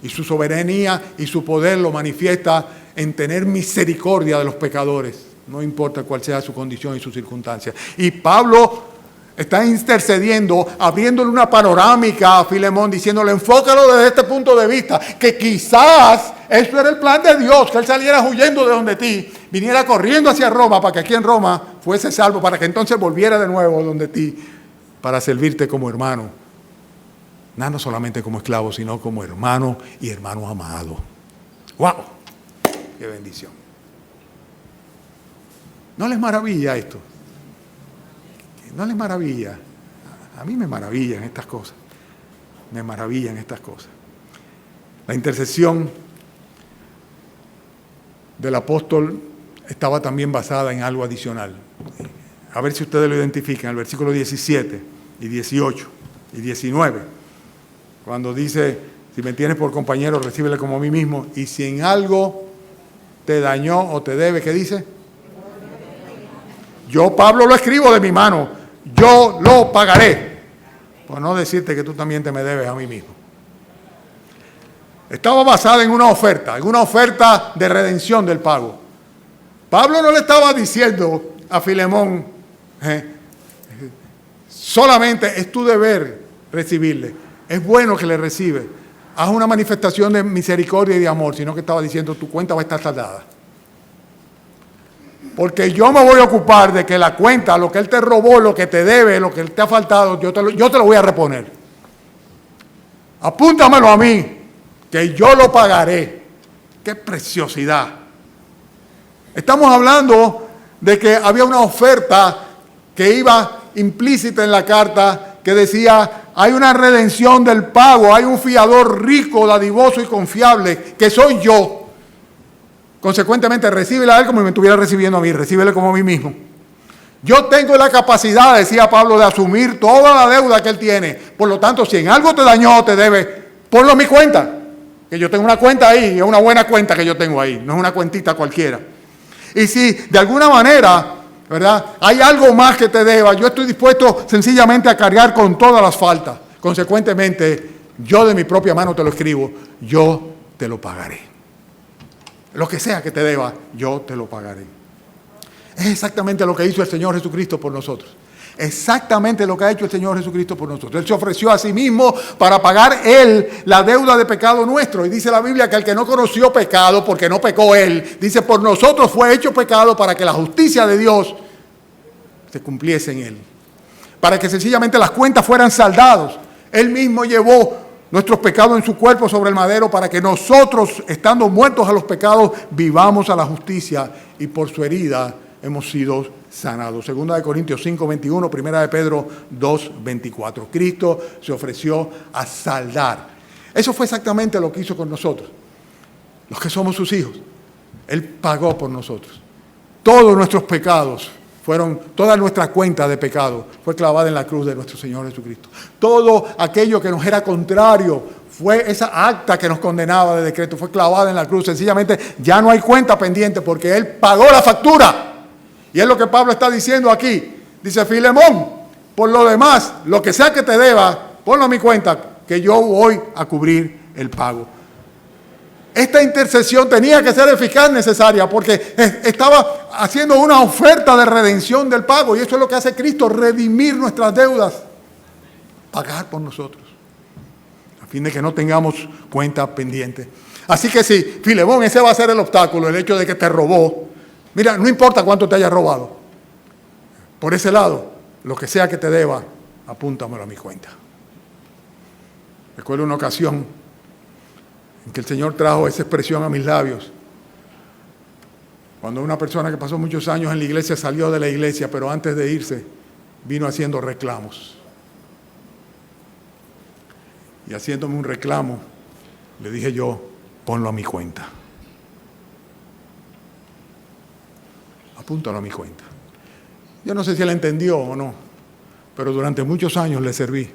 y su soberanía y su poder lo manifiesta en tener misericordia de los pecadores, no importa cuál sea su condición y su circunstancia. Y Pablo está intercediendo, abriéndole una panorámica a Filemón, diciéndole: enfócalo desde este punto de vista, que quizás eso era el plan de Dios, que él saliera huyendo de donde ti, viniera corriendo hacia Roma, para que aquí en Roma fuese salvo, para que entonces volviera de nuevo donde ti, para servirte como hermano. No solamente como esclavo, sino como hermano y hermano amado. ¡Wow! ¡Qué bendición! ¿No les maravilla esto? ¿No les maravilla? A mí me maravillan estas cosas. Me maravillan estas cosas. La intercesión del apóstol estaba también basada en algo adicional. A ver si ustedes lo identifican. El versículo 17 y 18 y 19. Cuando dice: si me tienes por compañero, recíbele como a mí mismo. Y si en algo te dañó o te debe, ¿qué dice? Yo, Pablo, lo escribo de mi mano. Yo lo pagaré. Por no decirte que tú también te me debes a mí mismo. Estaba basada en una oferta de redención del pago. Pablo no le estaba diciendo a Filemón: solamente es tu deber recibirle. Es bueno que le recibe. Haz una manifestación de misericordia y de amor, sino que estaba diciendo: tu cuenta va a estar saldada. Porque yo me voy a ocupar de que la cuenta, lo que él te robó, lo que te debe, lo que él te ha faltado, yo te lo voy a reponer. Apúntamelo a mí, que yo lo pagaré. ¡Qué preciosidad! Estamos hablando de que había una oferta que iba implícita en la carta, que decía: hay una redención del pago, hay un fiador rico, dadivoso y confiable, que soy yo. Consecuentemente, recíbele a él como me estuviera recibiendo a mí, recíbele como a mí mismo. Yo tengo la capacidad, decía Pablo, de asumir toda la deuda que él tiene. Por lo tanto, si en algo te dañó o te debe, ponlo a mi cuenta. Que yo tengo una cuenta ahí, es una buena cuenta que yo tengo ahí, no es una cuentita cualquiera. Y si de alguna manera, ¿verdad?, hay algo más que te deba, yo estoy dispuesto sencillamente a cargar con todas las faltas. Consecuentemente, yo de mi propia mano te lo escribo, yo te lo pagaré. Lo que sea que te deba, yo te lo pagaré. Es exactamente lo que hizo el Señor Jesucristo por nosotros. Exactamente lo que ha hecho el Señor Jesucristo por nosotros. Él se ofreció a sí mismo para pagar Él la deuda de pecado nuestro. Y dice la Biblia que el que no conoció pecado, porque no pecó Él, dice: por nosotros fue hecho pecado para que la justicia de Dios se cumpliese en Él. Para que sencillamente las cuentas fueran saldados. Él mismo llevó nuestros pecados en su cuerpo sobre el madero, para que nosotros, estando muertos a los pecados, vivamos a la justicia, y por su herida hemos sido sanados. Segunda de Corintios 5:21, Primera de Pedro 2:24. Cristo se ofreció a saldar. Eso fue exactamente lo que hizo con nosotros, los que somos sus hijos. Él pagó por nosotros. Todos nuestros pecados toda nuestra cuenta de pecado fue clavada en la cruz de nuestro Señor Jesucristo. Todo aquello que nos era contrario, fue esa acta que nos condenaba de decreto, fue clavada en la cruz. Sencillamente ya no hay cuenta pendiente, porque Él pagó la factura. Y es lo que Pablo está diciendo aquí. Dice: Filemón, por lo demás, lo que sea que te deba, ponlo a mi cuenta, que yo voy a cubrir el pago. Esta intercesión tenía que ser eficaz, necesaria, porque estaba haciendo una oferta de redención del pago. Y eso es lo que hace Cristo: redimir nuestras deudas, pagar por nosotros, a fin de que no tengamos cuenta pendiente. Así que sí, Filemón, ese va a ser el obstáculo, el hecho de que te robó. Mira, no importa cuánto te haya robado. Por ese lado, lo que sea que te deba, apúntamelo a mi cuenta. Recuerdo una ocasión que el Señor trajo esa expresión a mis labios. Cuando una persona que pasó muchos años en la iglesia salió de la iglesia, pero antes de irse vino haciendo reclamos. Y haciéndome un reclamo, le dije yo, ponlo a mi cuenta. Apúntalo a mi cuenta. Yo no sé si él entendió o no, pero durante muchos años le serví.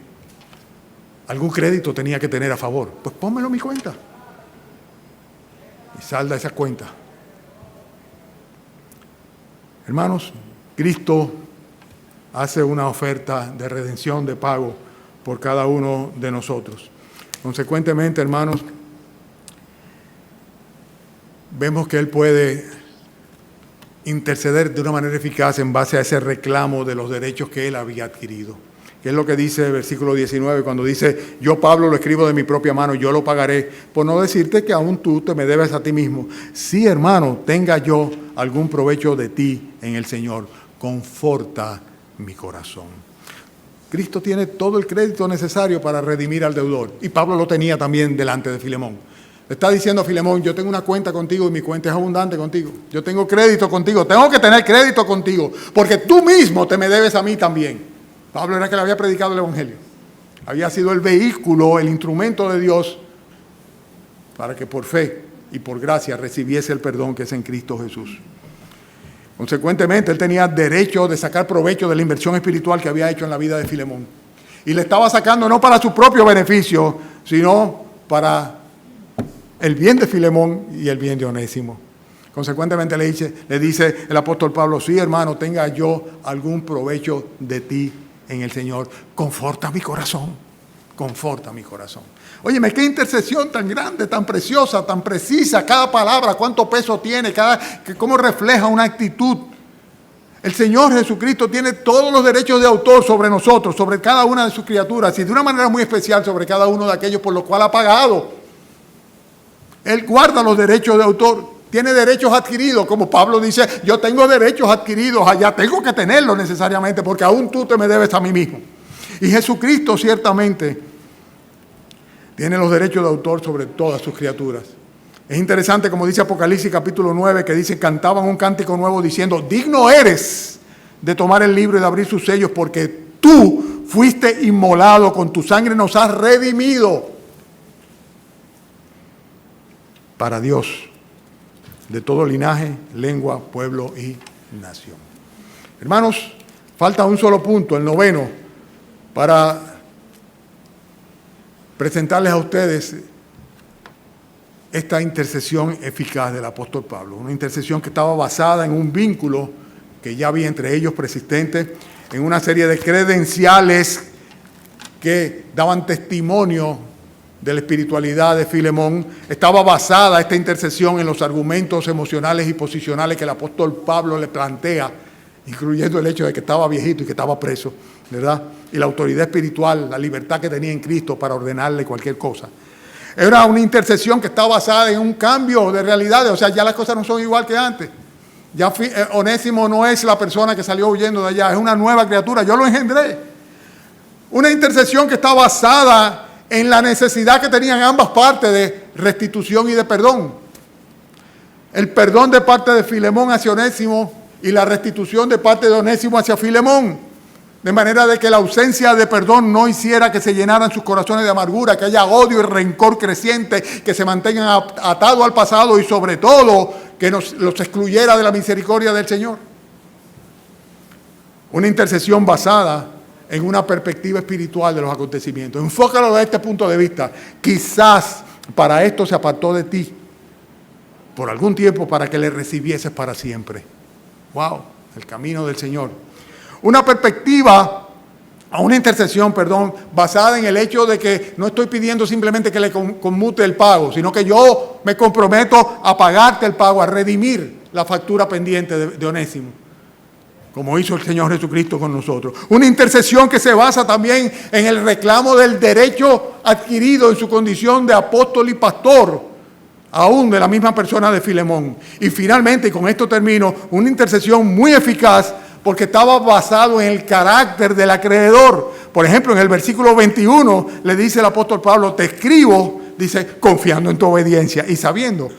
Algún crédito tenía que tener a favor. Pues pónmelo a mi cuenta. Y salda esa cuenta. Hermanos, Cristo hace una oferta de redención, de pago por cada uno de nosotros. Consecuentemente, hermanos, vemos que Él puede interceder de una manera eficaz en base a ese reclamo de los derechos que Él había adquirido. Que es lo que dice el versículo 19, cuando dice, yo Pablo lo escribo de mi propia mano, yo lo pagaré, por no decirte que aún tú te me debes a ti mismo. Sí, hermano, tenga yo algún provecho de ti en el Señor, conforta mi corazón. Cristo tiene todo el crédito necesario para redimir al deudor, y Pablo lo tenía también delante de Filemón. Le está diciendo a Filemón, yo tengo una cuenta contigo y mi cuenta es abundante contigo. Yo tengo crédito contigo, tengo que tener crédito contigo, porque tú mismo te me debes a mí también. Pablo era que le había predicado el Evangelio. Había sido el vehículo, el instrumento de Dios para que por fe y por gracia recibiese el perdón que es en Cristo Jesús. Consecuentemente, él tenía derecho de sacar provecho de la inversión espiritual que había hecho en la vida de Filemón. Y le estaba sacando no para su propio beneficio, sino para el bien de Filemón y el bien de Onésimo. Consecuentemente le dice el apóstol Pablo, sí, hermano, tenga yo algún provecho de ti en el Señor. Conforta mi corazón, conforta mi corazón. Óyeme, qué intercesión tan grande, tan preciosa, tan precisa, cada palabra, cuánto peso tiene, cómo refleja una actitud. El Señor Jesucristo tiene todos los derechos de autor sobre nosotros, sobre cada una de sus criaturas, y de una manera muy especial sobre cada uno de aquellos por los cuales ha pagado. Él guarda los derechos de autor. Tiene derechos adquiridos, como Pablo dice, yo tengo derechos adquiridos allá, tengo que tenerlos necesariamente, porque aún tú te me debes a mí mismo. Y Jesucristo ciertamente tiene los derechos de autor sobre todas sus criaturas. Es interesante, como dice Apocalipsis capítulo 9, que dice, cantaban un cántico nuevo diciendo, digno eres de tomar el libro y de abrir sus sellos, porque tú fuiste inmolado, con tu sangre nos has redimido para Dios, de todo linaje, lengua, pueblo y nación. Hermanos, falta un solo punto, el 9, para presentarles a ustedes esta intercesión eficaz del apóstol Pablo. Una intercesión que estaba basada en un vínculo que ya había entre ellos persistente, en una serie de credenciales que daban testimonio de la espiritualidad de Filemón. Estaba basada esta intercesión en los argumentos emocionales y posicionales que el apóstol Pablo le plantea, incluyendo el hecho de que estaba viejito y que estaba preso, ¿verdad? Y la autoridad espiritual, la libertad que tenía en Cristo para ordenarle cualquier cosa. Era una intercesión que estaba basada en un cambio de realidades, o sea, ya las cosas no son igual que antes. Ya Onésimo no es la persona que salió huyendo de allá, es una nueva criatura, yo lo engendré. Una intercesión que está basada en la necesidad que tenían ambas partes de restitución y de perdón. El perdón de parte de Filemón hacia Onésimo y la restitución de parte de Onésimo hacia Filemón. De manera de que la ausencia de perdón no hiciera que se llenaran sus corazones de amargura, que haya odio y rencor creciente, que se mantengan atados al pasado y sobre todo que los excluyera de la misericordia del Señor. Una intercesión basada en una perspectiva espiritual de los acontecimientos. Enfócalo desde este punto de vista. Quizás para esto se apartó de ti por algún tiempo para que le recibieses para siempre. ¡Wow! El camino del Señor. Una perspectiva, una intercesión, basada en el hecho de que no estoy pidiendo simplemente que le conmute el pago, sino que yo me comprometo a pagarte el pago, a redimir la factura pendiente de Onésimo, como hizo el Señor Jesucristo con nosotros. Una intercesión que se basa también en el reclamo del derecho adquirido en su condición de apóstol y pastor, aún de la misma persona de Filemón. Y finalmente, y con esto termino, una intercesión muy eficaz porque estaba basado en el carácter del acreedor. Por ejemplo, en el versículo 21 le dice el apóstol Pablo, te escribo dice, confiando en tu obediencia y sabiendo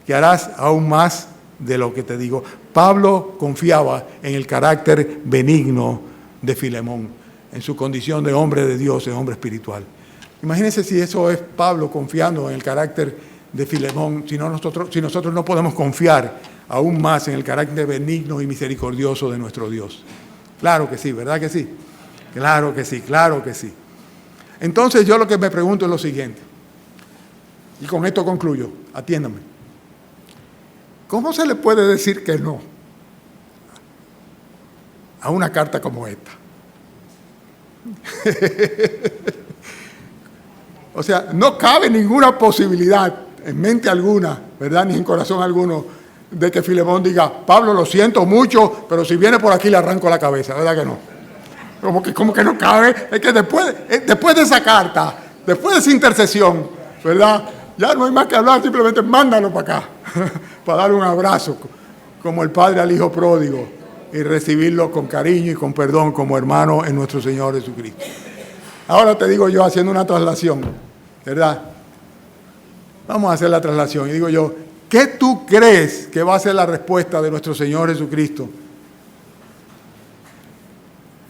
que harás aún más de lo que te digo. Pablo confiaba en el carácter benigno de Filemón, en su condición de hombre de Dios, de hombre espiritual. Imagínense si eso es Pablo confiando en el carácter de Filemón, si nosotros no podemos confiar aún más en el carácter benigno y misericordioso de nuestro Dios. Claro que sí, ¿verdad que sí? Claro que sí, claro que sí. Entonces yo lo que me pregunto es lo siguiente, y con esto concluyo, atiéndame. ¿Cómo se le puede decir que no a una carta como esta? O sea, no cabe ninguna posibilidad en mente alguna, ¿verdad? Ni en corazón alguno, de que Filemón diga, Pablo, lo siento mucho, pero si viene por aquí le arranco la cabeza, ¿verdad que no? Como que no cabe. Es que después de esa carta, después de esa intercesión, ¿verdad? Ya no hay más que hablar, simplemente mándalo para acá, para darle un abrazo, como el padre al hijo pródigo, y recibirlo con cariño y con perdón como hermano en nuestro Señor Jesucristo. Ahora te digo yo, haciendo una traslación, ¿verdad? Vamos a hacer la traslación. Y digo yo, ¿qué tú crees que va a ser la respuesta de nuestro Señor Jesucristo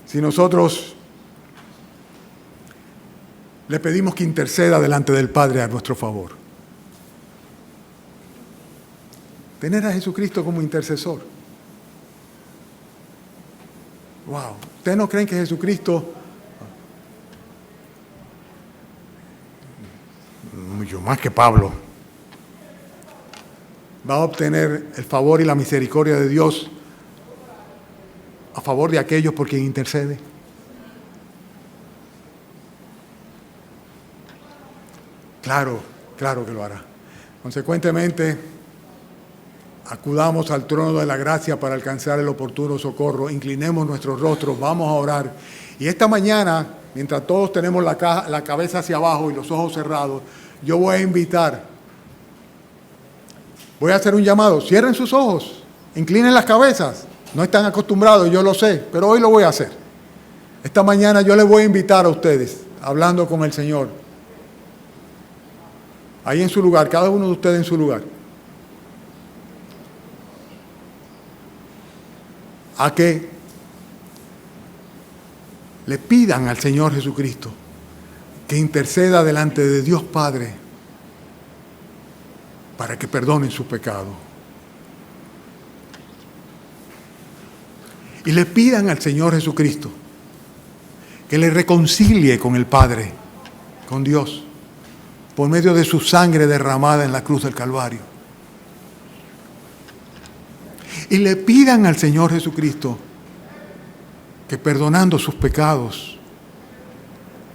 si nosotros le pedimos que interceda delante del Padre a nuestro favor? Tener a Jesucristo como intercesor. Wow. ¿Ustedes no creen que Jesucristo, mucho más que Pablo, va a obtener el favor y la misericordia de Dios a favor de aquellos por quien intercede? Claro, claro que lo hará. Consecuentemente, acudamos al trono de la gracia para alcanzar el oportuno socorro. Inclinemos nuestros rostros, vamos a orar. Y esta mañana, mientras todos tenemos la cabeza hacia abajo y los ojos cerrados, yo voy a invitar, voy a hacer un llamado. Cierren sus ojos, inclinen las cabezas. No están acostumbrados, yo lo sé, pero hoy lo voy a hacer. Esta mañana yo les voy a invitar a ustedes, hablando con el Señor, ahí en su lugar, cada uno de ustedes en su lugar, a que le pidan al Señor Jesucristo que interceda delante de Dios Padre para que perdonen sus pecados. Y le pidan al Señor Jesucristo que le reconcilie con el Padre, con Dios, por medio de su sangre derramada en la cruz del Calvario. Y le pidan al Señor Jesucristo que perdonando sus pecados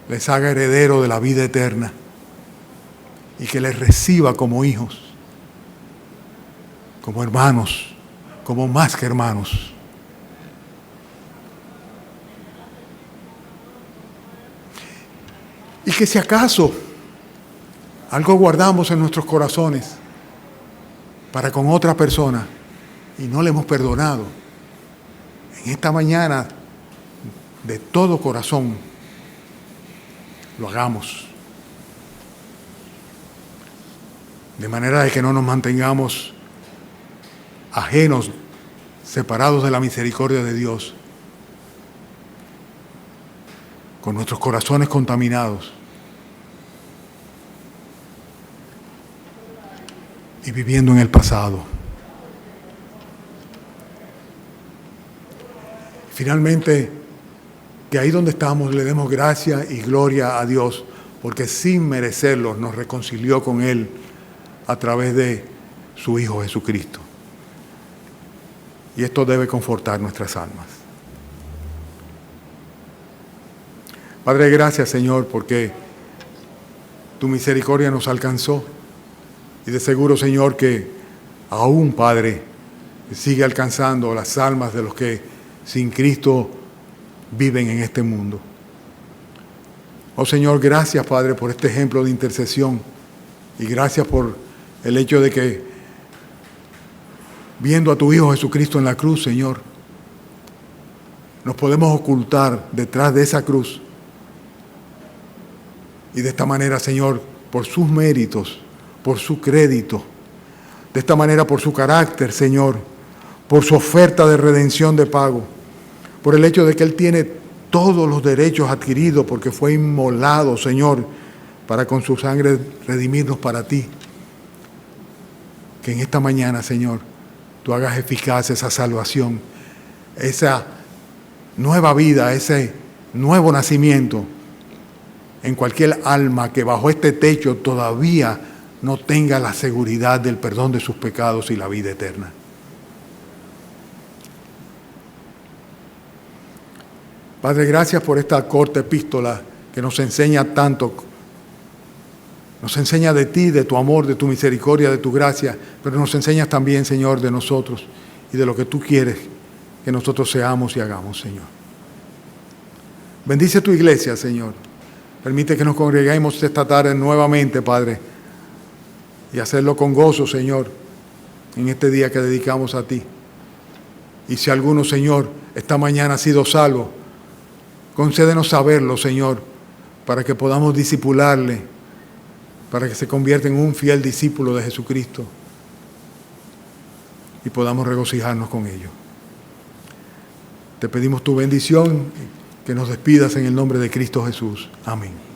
les haga heredero de la vida eterna y que les reciba como hijos, como hermanos, como más que hermanos. Y que si acaso algo guardamos en nuestros corazones para con otra persona y no le hemos perdonado, en esta mañana de todo corazón lo hagamos. De manera de que no nos mantengamos ajenos, separados de la misericordia de Dios, con nuestros corazones contaminados y viviendo en el pasado. Finalmente, que ahí donde estamos le demos gracia y gloria a Dios, porque sin merecerlo nos reconcilió con Él a través de su Hijo Jesucristo. Y esto debe confortar nuestras almas. Padre, gracias, Señor, porque tu misericordia nos alcanzó. Y de seguro, Señor, que aún, Padre, sigue alcanzando las almas de los que sin Cristo viven en este mundo. Oh, Señor, gracias, Padre, por este ejemplo de intercesión. Y gracias por el hecho de que, viendo a tu Hijo Jesucristo en la cruz, Señor, nos podemos ocultar detrás de esa cruz. Y de esta manera, Señor, por sus méritos, por su crédito, de esta manera por su carácter, Señor, por su oferta de redención de pago, por el hecho de que Él tiene todos los derechos adquiridos porque fue inmolado, Señor, para con su sangre redimirnos para ti. Que en esta mañana, Señor, tú hagas eficaz esa salvación, esa nueva vida, ese nuevo nacimiento en cualquier alma que bajo este techo todavía no tenga la seguridad del perdón de sus pecados y la vida eterna. Padre, gracias por esta corta epístola que nos enseña tanto. Nos enseña de ti, de tu amor, de tu misericordia, de tu gracia, pero nos enseñas también, Señor, de nosotros y de lo que tú quieres que nosotros seamos y hagamos, Señor. Bendice tu iglesia, Señor. Permite que nos congreguemos esta tarde nuevamente, Padre, y hacerlo con gozo, Señor, en este día que dedicamos a ti. Y si alguno, Señor, esta mañana ha sido salvo, concédenos saberlo, Señor, para que podamos discipularle, para que se convierta en un fiel discípulo de Jesucristo y podamos regocijarnos con ello. Te pedimos tu bendición, que nos despidas en el nombre de Cristo Jesús. Amén.